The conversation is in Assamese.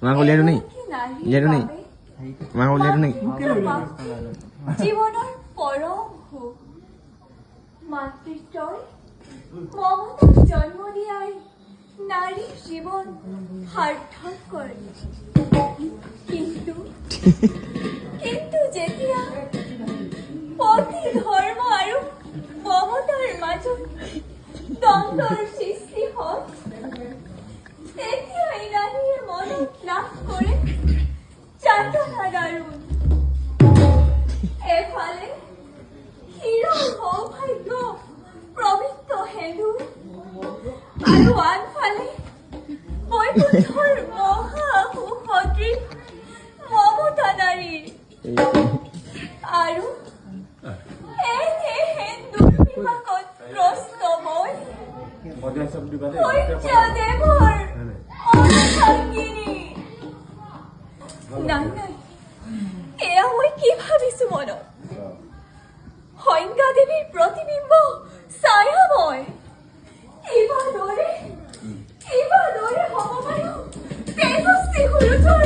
মাক উলিয়াই দিওঁ নি? উলিয়াই দিওঁ নি? মাক উলিয়াই দিওঁ নি? জীৱনৰ পৰম সুখ মাতৃত্বই মমতাক জন্ম দিয়াই নাৰীৰ জীবন সাৰ্থক কৰে। কিন্তু কিন্তু যেতিয়া পতি ধৰ্ম আৰু মমতাৰ মাজত দ্বন্দ্বৰ সৃষ্টি হয়, তেতিয়াই নাৰীয়ে মনত লাভ কৰে যাতনা দাৰুণ। এফালে হিৰৰ সৌভাগ্য প্ৰবৃত্ত হেঁদুৰ আৰু আনফালে বৈকুণ্ঠৰ মহা সুসদৃশ মমতা নাৰীৰ। আৰু এনে দুৰ্বিপাকত গ্ৰস্ত হৈ সূৰ্যদেৱৰ অৰ্ধাংগিনী। নাই নাই, এয়া মই কি ভাবিছো মনত? সংজ্ঞা দেৱীৰ প্ৰতিবিম্ব ছায়া মই। কিবা দৰে হ'ব বাৰু তেজস্বী সুৰুজৰ